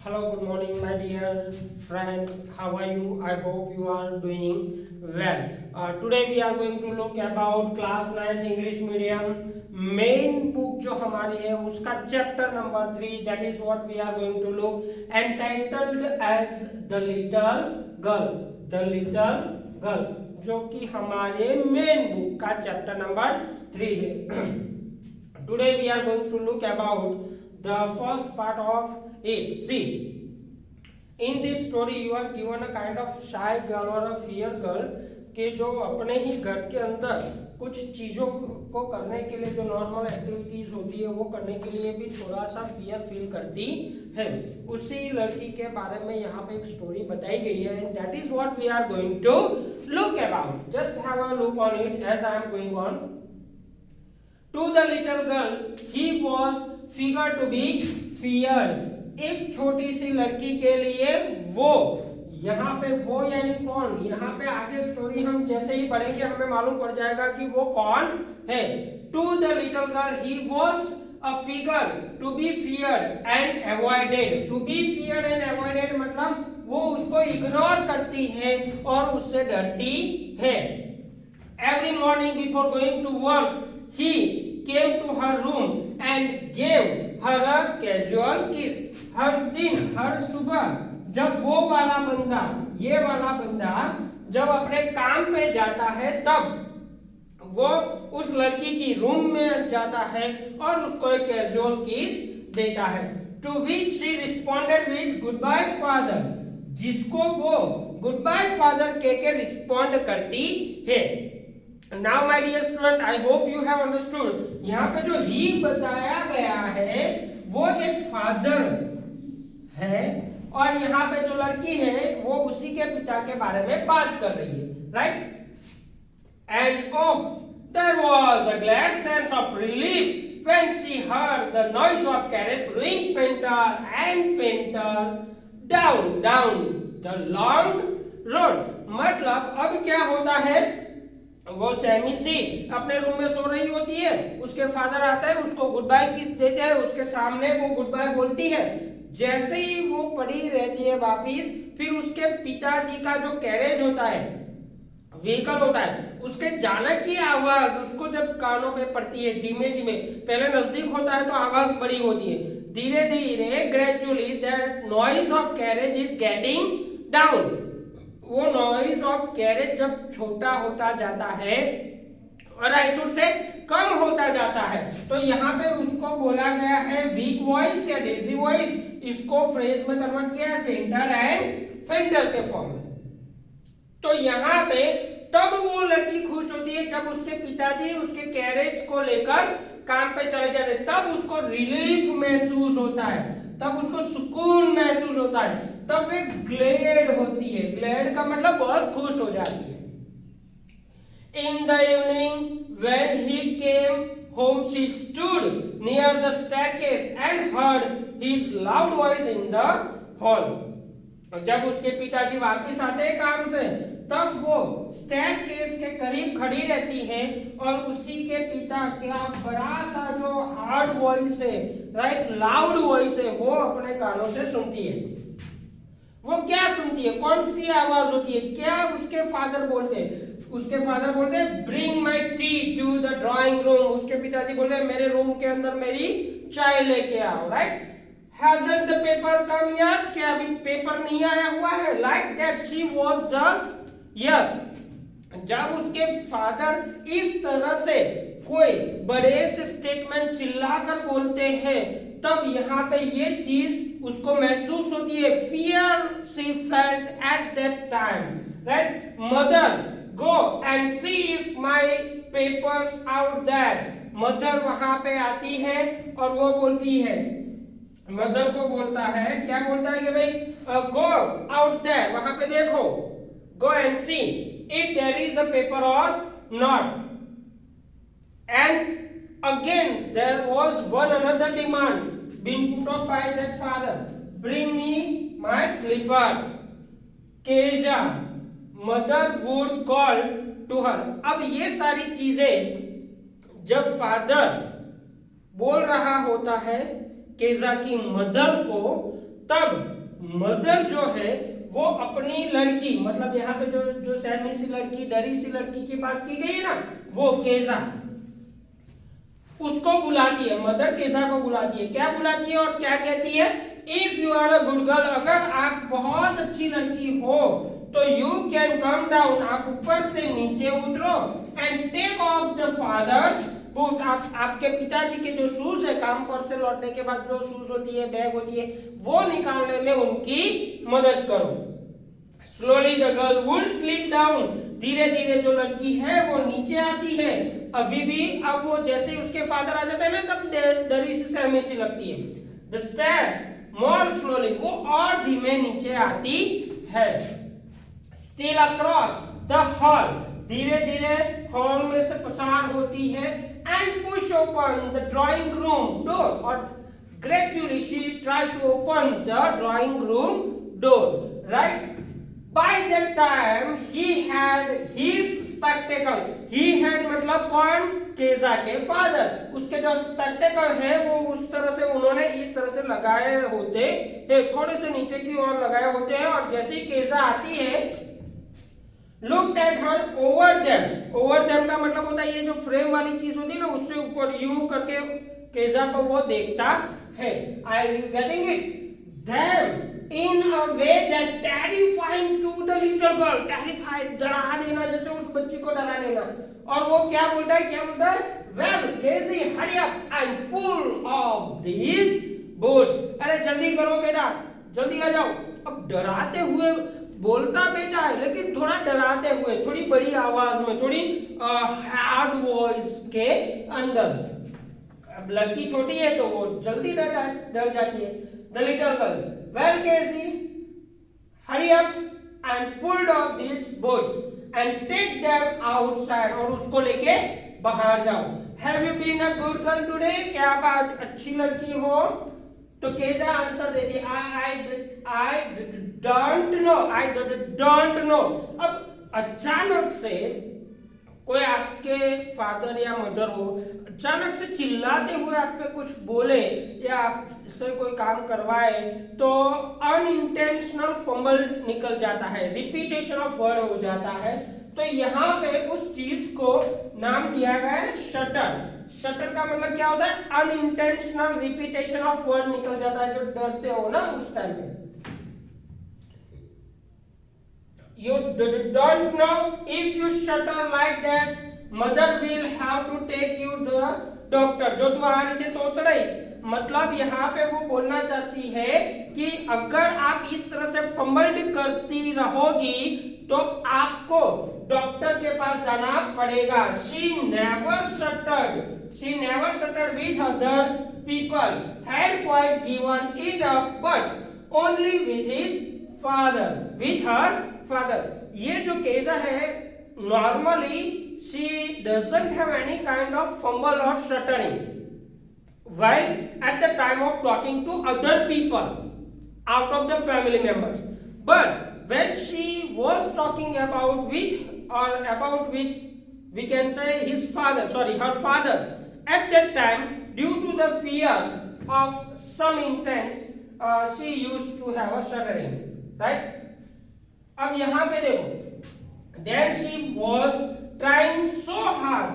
Hello, good morning, my dear friends. How are you? I hope you are doing well. Today we are going to look about class 9th English medium main book जो हमारी है उसका chapter number 3, that is what we are going to look, entitled as the little girl. The little girl जो कि हमारे main book का chapter number 3 है. Today we are going to look about the first part of it. See, in this story you are given a kind of shy girl or a fear girl के जो अपने ही घर के अंदर कुछ चीज़ों को करने के लिए जो नॉर्मल एक्टिविटीज होती है वो करने के लिए भी थोड़ा सा फियर फील करती है. उसी लड़की के बारे में यहाँ पे एक स्टोरी बताई गई है and that is what we are going to look about. Just have a look on it as I am going on. To the little girl, he was figured to be feared. एक छोटी सी लड़की के लिए वो, यहाँ पे वो यानी कौन, यहाँ पे आगे स्टोरी हम जैसे ही पढ़ेंगे हमें मालूम पड़ जाएगा कि वो कौन है. To the little girl, he was a figure to be feared and avoided. To be feared and avoided मतलब वो उसको इग्नोर करती है और उससे डरती है. Every morning before going to work, he came to her room and gave her a casual kiss. हर दिन हर सुबह जब वो वाला बंदा, ये वाला बंदा जब अपने काम पे जाता है तब वो उस लड़की की रूम में जाता है और उसको एक कैजुअल किस देता है. To which she responded with goodbye father. जिसको वो goodbye father कह के रिस्पॉन्ड करती है. Now my dear student, I hope you have understood. यहाँ पे जो ही बताया गया है वो एक फादर है और यहाँ पे जो लड़की है वो उसी के पिता के बारे में बात कर रही है, right? And oh, there was a glad sense of relief when she heard the noise of carriage growing fainter and fainter down the long road. मतलब अब क्या होता है, वो सैमी सी अपने रूम में सो रही होती है, उसके फादर आता है, उसको गुड बाय किस देते हैं, उसके सामने वो गुड बाय बोलती है. जैसे ही वो पड़ी रहती है वापिस, फिर उसके पिताजी का जो कैरेज होता है, व्हीकल होता है, उसके जाने की आवाज उसको जब कानों पे पड़ती है धीमे धीमे, पहले नजदीक होता है तो आवाज बड़ी होती है, धीरे धीरे gradually that noise of carriage is getting down. वो नॉइज ऑफ कैरेज जब छोटा होता जाता है और आई शुड से कम होता जाता है, तो यहाँ पे उसको बोला गया है वीक वॉइस या डेजी वॉइस. इसको फ्रेज में कन्वर्ट किया है फेंटर एंड फेंटर के फॉर्म में. तो यहाँ पे तब वो लड़की खुश होती है जब उसके पिताजी उसके कैरेज को लेकर काम पे चले जाते, तब उसको रिलीफ महसूस होता है, तब उसको सुकून महसूस होता है, तब वे ग्लेड होती है. ग्लेड का मतलब बहुत खुश हो जाती है. In the evening when he came home, she stood near the staircase and heard his loud voice in the hall. जब उसके पिताजी वापस आते हैं काम से तब वो स्टेयरकेस के करीब खड़ी रहती है और उसी के पिता का बड़ा सा जो हार्ड वॉइस है, राइट, लाउड वॉइस है, वो अपने कानों से सुनती है. वो क्या सुनती है, कौन सी आवाज होती है, क्या उसके फादर बोलते हैं. उसके फादर बोलते हैं bring my tea to the drawing room. उसके पिताजी बोलते हैं मेरे रूम के अंदर मेरी चाय लेके आओ, right. Hasn't the paper come yet? क्या अभी पेपर नहीं आया हुआ है? Like that she was just yes. जब उसके फादर इस तरह से कोई बड़े से स्टेटमेंट चिल्लाकर बोलते हैं तब यहाँ पे ये चीज उसको महसूस होती है. Fear she felt at that time, right? Mother, go and see if my papers out there. Mother वहां पे आती है और वो बोलती है, मदर को बोलता है, क्या बोलता है कि भाई गो आउट देयर, वहां पे देखो, go and see if there is a paper और not. And again there was one another demand being put up by that father, bring me my slippers. Kezia mother would call to her. अब ये सारी चीजें जब father बोल रहा होता है केजा की मदर को, तब मदर जो है वो अपनी लड़की, मतलब यहाँ पे जो सहमी सी लड़की, डरी सी लड़की की बात की गई है ना, वो केजा, उसको बुलाती है, मदर केजा को बुलाती है। क्या बुलाती है और क्या कहती है? If you are a good girl, अगर आप बहुत अच्छी लड़की हो तो यू कैन कम डाउन, आप ऊपर से नीचे उतरो, and take off the father's boot, आप आपके पिताजी के जो शूज है, काम पर से लौटने के बाद जो शूज होती है, बैग होती है, वो निकालने में उनकी मदद करो। Slowly the girl would slip down, धीरे धीरे जो लड़की है वो नीचे आती है। अभी भी अब वो जैसे उसके फादर आ जाते हैं ना, तब डरी सी सहमी सी लगती है। द स्टेप्स मोर स्लोली, वो और धीमे नीचे आती है। स्टिल अक्रॉस द हॉल, धीरे धीरे हॉल में से पसार होती है। And push open the drawing room door, और gradually she try to open the drawing room door, right. By that time he had his spectacle, he had मतलब कौन? केजा के फादर, उसके जो स्पेक्टेकल है वो उस तरह से उन्होंने इस तरह से लगाए होते हैं, थोड़े से नीचे की ओर लगाए होते हैं। और जैसे ही केजा आती है, looked at her over them, over them का मतलब होता है ये जो फ्रेम वाली चीज होती है ना, उससे ऊपर यूं करके केजा को वो देखता है। Are you getting it? Them in a way that terrifying to the little girl, terrified, डरा देना, जैसे उस बच्ची को डरा देना। और वो क्या बोलता है? Well, Casey, hurry up and pull off these boots, अरे जल्दी करो बेटा, जल्दी आ जाओ। अब डराते हुए बोलता बेटा है, लेकिन थोड़ा डराते हुए, थोड़ी बड़ी आवाज में, थोड़ी हार्ड वॉइस के अंदर। अब लड़की छोटी है तो वो जल्दी डर जाती है। The little girl, well Casey, hurry up and pulled off these boots and take them outside, और उसको लेके बाहर जाओ। Have you been a good girl today? क्या आप आज अच्छी लड़की हो? तो केजा आंसर देती है, I don't know। अब अचानक से कोई आपके फादर या मदर हो, अचानक से चिल्लाते हुए आप पे कुछ बोले या आपसे कोई काम करवाए, तो अनइंटेंशनल फंबल निकल जाता है, रिपीटेशन ऑफ वर्ड हो जाता है। तो यहाँ पे उस चीज को नाम दिया गया है शटर। शटर का मतलब क्या होता है? अनइंटेंशनल रिपीटेशन ऑफ वर्ड निकल जाता है, जो डरते हो ना उस टाइम पे। You don't know, if you shudder like that, mother will have to take you to the doctor। जो तू आ रही थे तोतड़ाई, मतलब यहाँ पे वो बोलना चाहती है कि अगर आप इस तरह से फंबल्ड करती रहोगी तो आपको डॉक्टर के पास जाना पड़ेगा। She never stuttered with other people, had quite given it up, but only with his father, with her father। ये जो केजा है, normally she doesn't have any kind of fumble or stuttering while at the time of talking to other people out of the family members, but when she was talking about with we can say her father, at that time, due to the fear of some intense, she used to have a stuttering, right। अब यहां पे देखो, then she was trying so hard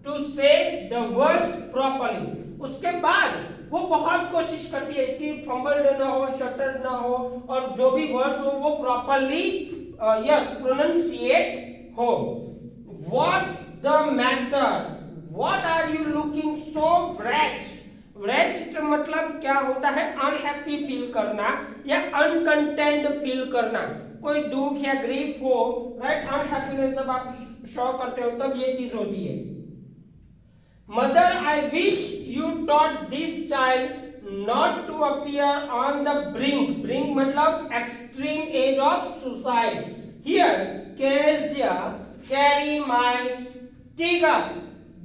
to say the words properly। उसके बाद वो बहुत कोशिश करती है कि फंबल्ड ना हो, शटर्ड ना हो, और जो भी वर्ड्स हो वो प्रॉपरली प्रोनाउंसिएट हो। What's the matter? What are you looking so wretched? Wretched मतलब क्या होता है? अनहैप्पी फील करना या अनकंटेंट फील करना, कोई दुख या ग्रीफ हो, राइट। अनहैप्पीनेस जब आप शो करते हो तब ये चीज होती है। Mother, I wish you taught this child not to appear on the brink मतलब extreme edge of suicide. Here Kezia carry my tiger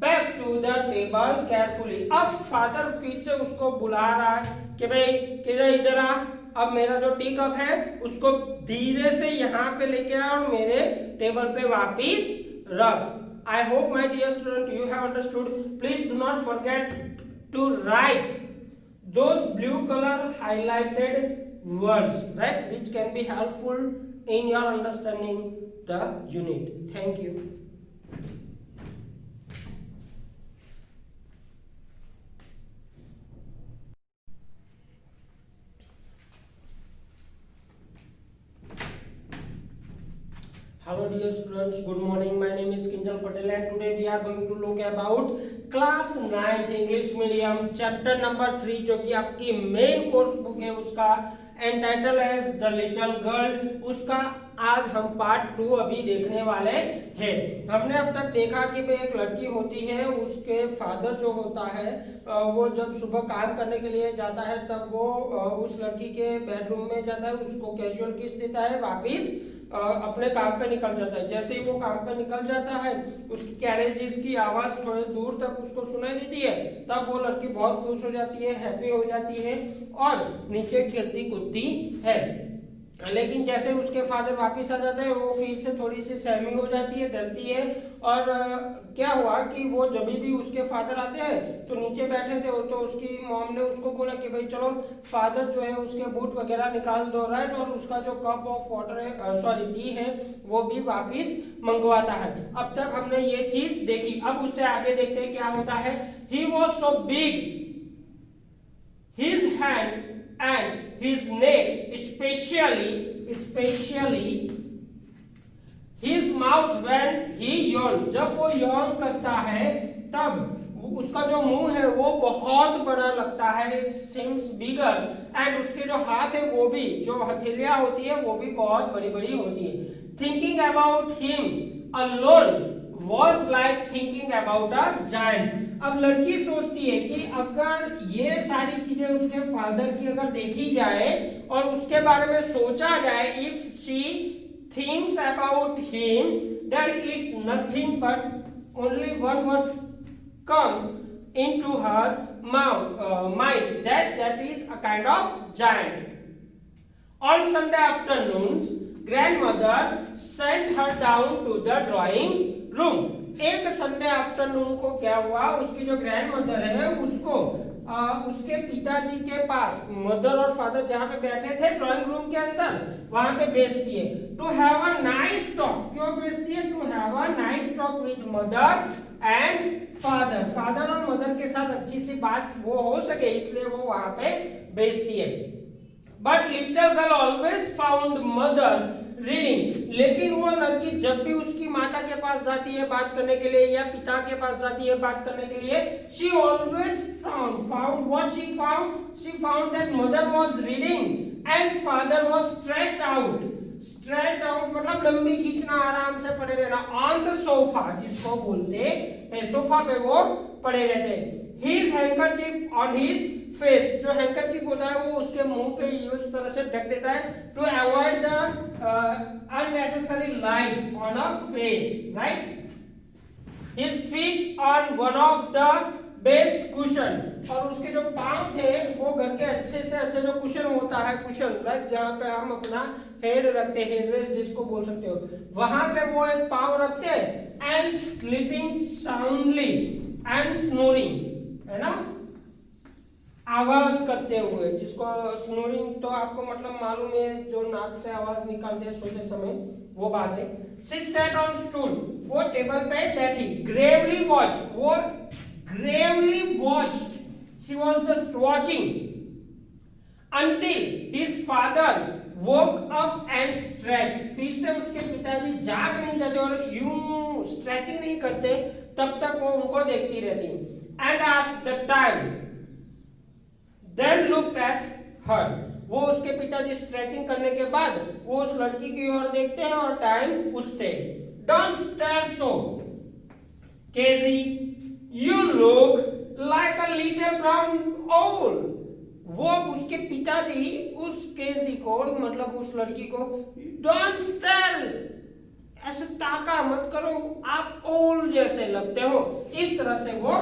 back to the table carefully. अब फादर फिर से उसको बुला रहा है कि भाई केजिया इधर आ, अब मेरा जो टी कप है उसको धीरे से यहाँ पे लेके आ और मेरे टेबल पे वापिस रख। I hope my dear student you have understood. Please do not forget to write those blue color highlighted words, right, which can be helpful in your understanding the unit. Thank you. Hello dear students, good morning. My name is Kinjal Patel and today we are going to look about class 9th English medium chapter number 3 जो कि आपकी main course book है, उसका entitle है the little girl. उसका आज हम part 2 अभी देखने वाले हैं। हमने अब तक देखा कि भाई एक लड़की होती है, उसके फादर जो होता है वो जब सुबह काम करने के लिए जाता है तब वो उस लड़की के बेडरूम में जाता है, उसको कैजुअल किस देता है, वापिस अपने काम पे निकल जाता है। जैसे ही वो काम पे निकल जाता है उसकी कैरेजेस की आवाज थोड़े दूर तक उसको सुनाई देती है, तब वो लड़की बहुत खुश हो जाती है, हैप्पी हो जाती है और नीचे खेलती कूदती है। लेकिन जैसे उसके फादर वापस आ जाते हैं वो फिर से थोड़ी सी सहमी हो जाती है, डरती है। और क्या हुआ कि वो जब भी उसके फादर आते हैं तो नीचे बैठे थे तो उसकी मॉम ने उसको बोला कि भाई चलो फादर जो है उसके बूट वगैरह निकाल दो, राइट, और उसका जो कप ऑफ वाटर है, सॉरी टी है, वो भी वापस मंगवाता है। अब तक हमने ये चीज देखी। अब उससे आगे देखते हैं क्या होता है। He was so big his hand and his neck, especially his mouth when he yawned। जब वो yawn करता है तब उसका जो मुंह है वो बहुत बड़ा लगता है, it seems bigger, and उसके जो हाथ है वो भी, जो हथेलियां होती है वो भी बहुत बड़ी बड़ी होती है। Thinking about him alone was like thinking about a giant। अब लड़की सोचती है कि अगर ये सारी चीजें उसके फादर की अगर देखी जाए और उसके बारे में सोचा जाए, if she thinks about him then it's nothing but only one word come into her mind, that is a kind of giant। On Sunday afternoons grandmother sent her down to the drawing room। एक Sunday afternoon को क्या हुआ, उसकी जो grand mother है उसको उसके पिताजी के पास, मदर और फादर जहाँ पे बैठे थे ड्राइंग रूम के अंदर, वहां पे भेजती है to have a nice talk. क्यों भेजती है? To have a nice talk with mother and father. Father और मदर के साथ अच्छी सी बात वो हो सके, इसलिए वो वहां पे भेजती है। But little girl always found mother reading. लेकिन वो लड़की जब भी उसकी माता के पास जाती है बात करने के लिए या पिता के पास जाती है बात करने के लिए, she always found what she found that mother was reading and father was stretched out मतलब लंबी खींचना, आराम से पड़े रहना, on the sofa जिसको बोलते हैं, सोफा पे वो पड़े रहते हैं। His handkerchief on his face, जो हैंकरचीफ होता है वो उसके मुंह पे इस तरह से ढक देता है to avoid the unnecessary light on a face, right. His feet on one of the best cushion. और उसके जो पांव थे वो घर के अच्छे से अच्छा जो कुशन होता है, कुशन, राइट, जहां पे हम अपना हेड रखते हैं, हेडरेस्ट जिसको बोल सकते हो, वहां पे वो एक पांव रखते हैं। And sleeping soundly and snoring, है ना, आवाज करते हुए, जिसको स्नोरिंग तो आपको मतलब मालूम है, जो नाक से आवाज निकालते हैं सोते समय, वो बात है। शी सैट ऑन स्टूल, वो टेबल पे बैठी। ग्रेवली वॉच, वो Gravely watched, she was just watching until his father woke up and stretched। फिर से उसके पिताजी जाग नहीं जाते और यूं स्ट्रेचिंग नहीं करते, तब तक वो उनको देखती रहती। and asked the time, then looked at her। वो उसके पिताजी स्ट्रेचिंग करने के बाद वो उस लड़की की ओर देखते हैं और टाइम पूछते हैं। Don't stare so, Casey, you look like a little brown owl। वो उसके पिताजी उस केसी को, मतलब उस लड़की को, डोंट स्टेयर, ऐसे ताका मत करो, आप ओल जैसे लगते हो, इस तरह से वो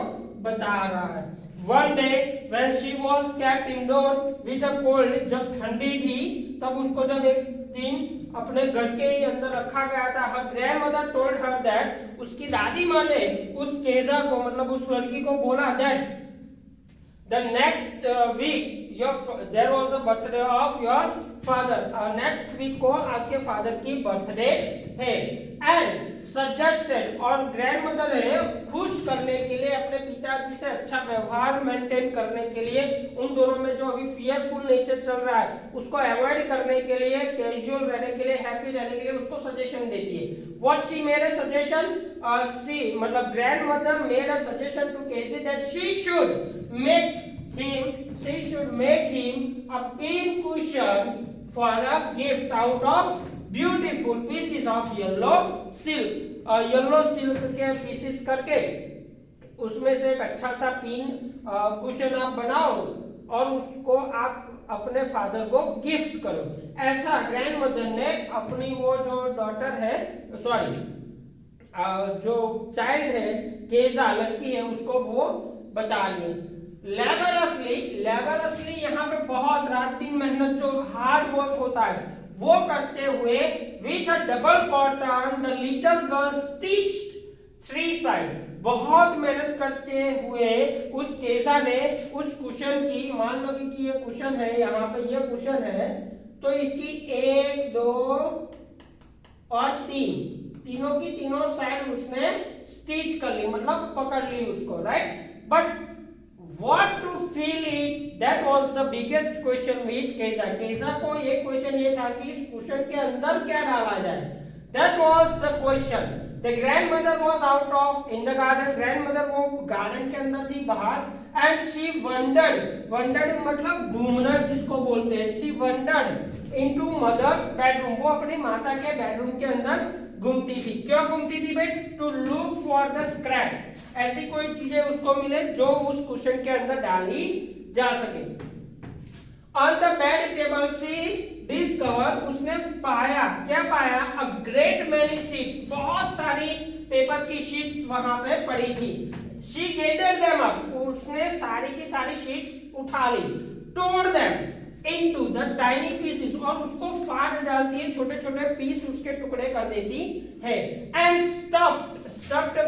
बता रहा है। One day when she was kept indoor with a cold, जब ठंडी थी तब उसको जब एक दिन अपने घर के अंदर रखा गया था, her grandmother told her that, उसकी दादी माँ ने उस केजा को, मतलब उस लड़की को बोला that The next week there was a birthday of your father. Next week को आपके फादर की बर्थडे है. And suggested और ग्रैंडमदर है खुश करने के लिए, अपने पिताजी से अच्छा व्यवहार मेंटेन करने के लिए, उन दोनों में जो अभी फियरफुल नेचर चल रहा है उसको अवॉइड करने के लिए, कैजुअल रहने के लिए, हैप्पी रहने के लिए उसको सजेशन देती है. What she made a suggestion? She मतलब grandmother made a suggestion to Casey that she should make him a pin cushion for a gift out of beautiful pieces of yellow silk. Yellow silk के pieces करके उसमें से एक अच्छा सा pin cushion आप बनाओ और उसको आप अपने फादर को गिफ्ट करो. ऐसा ग्रैंडमदर ने अपनी वो जो डॉटर है, सॉरी जो चाइल्ड है, केजा लड़की है, उसको वो बता रही है. लेबरसली यहाँ पे बहुत रात दिन मेहनत, जो हार्ड वर्क होता है वो करते हुए, with a double cotton the little girl stitched 3 side. बहुत मेहनत करते हुए उस केसा ने उस कुशन की, मान लो कि ये कुशन है, यहाँ पे ये कुशन है, तो इसकी 1 2 और 3 तीनों की तीनों साइड उसने स्टिच कर ली, मतलब पकड़ ली उसको, right. But what to fill it, that was the biggest question with केजा. केजा को ये क्वेश्चन ये था कि इस कुशन के अंदर क्या डाला जाए. That was the question. The grandmother was out of in the garden. grandmother वो गार्डन के अंदर थी, बाहर. And she wandered मतलब घूमना जिसको बोलते हैं. She wandered into mother's bedroom. वो अपनी माता के बेडरूम के अंदर घूमती थी. क्यों घूमती थी बेट? To look for the scraps. ऐसी कोई चीजें उसको मिले जो उस कुशन के अंदर डाली जा सके. On the bed table she discover, उसने पाया, क्या पाया? अ ग्रेट मेनी शीट्स, बहुत सारी पेपर की शीट्स वहां पे पड़ी थी. शी गैदर्ड देम अप, उसने सारी की सारी शीट्स उठा ली. टोर them into the tiny pieces, और उसको फाड़ डालती है, छोटे छोटे पीस उसके टुकड़े कर देती है. and stuffed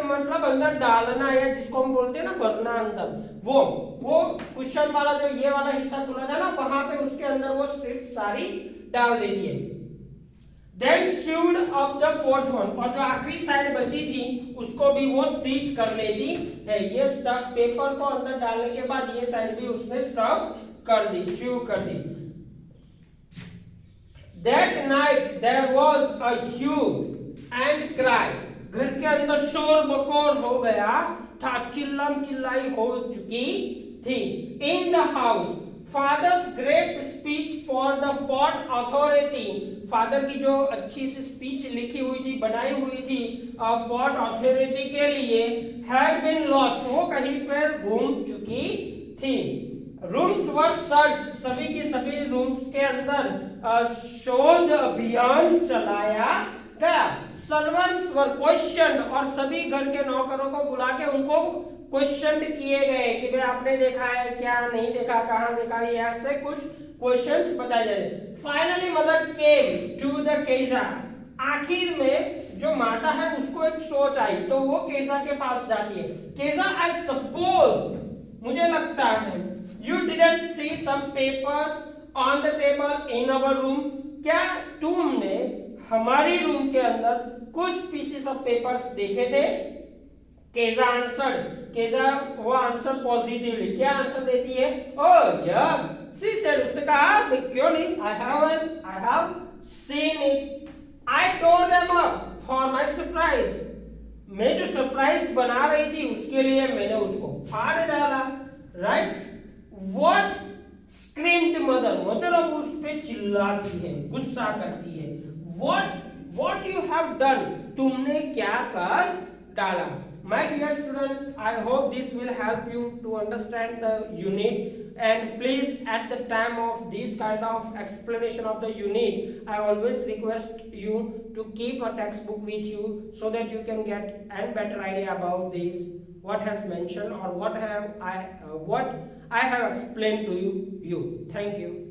मतलब अंदर डालना, या जिसको हम बोलते हैं ना भरना अंदर, वो कुशन वाला जो ये वाला हिस्सा खुला था ना, वहां पे उसके अंदर वो स्ट्रिप्स सारी डाल देती है. then sewed up the fourth one, और जो आखिरी साइड बची थी उसको भी वो स्टिच कर लेती है. ये स्टफ पेपर को अंदर डालने के बाद ये साइड भी उसने स्टफ कर दी, शू कर दी. That night there was a hue and cry. घर के अंदर शोर बकोर हो गया था, चिल्लम चिल्लाई हो चुकी थी. In the house, father's great speech for the port authority. Father की जो अच्छी सी स्पीच लिखी हुई थी, बनाई हुई थी पोर्ट अथॉरिटी के लिए, had been lost. वो कहीं पर घूम चुकी थी. रूम्स वर सर्च, सभी के सभी रूम्स के अंदर शोध अभियान चलाया गया. सर्वेंट्स वर क्वेश्चन, और सभी घर के नौकरों को बुला के उनको क्वेश्चन किए गए कि भाई आपने देखा है क्या, नहीं देखा, कहाँ देखा, ये ऐसे कुछ क्वेश्चंस बताए जाए. Finally mother came to the Kezia. आखिर में जो माता है उसको एक सोच आई, तो वो केजा के पास जाती है. केजा, आई सपोज, मुझे लगता है, you didn't see some papers on the table in our room. क्या तुमने हमारी रूम के अंदर कुछ पीसेस ऑफ पेपर्स देखे थे? केजा आंसर, केजा वो आंसर पॉजिटिवली, क्या आंसर देती है? ओह यस, शी सेड, उसने कहा क्यों नहीं, I have seen it. I tore them up for my surprise. मैं जो सरप्राइज बना रही थी उसके लिए मैंने उसको फाड़ डाला, right. What screamed mother, mother अब उस पे चिल्लाती है, गुस्सा करती है. What you have done, तुमने क्या कर डाला. My dear student, I hope this will help you to understand the unit, and please at the time of this kind of explanation of the unit, I always request you to keep a textbook with you so that you can get a better idea about this, what has mentioned, or what I have explained to you. Thank you.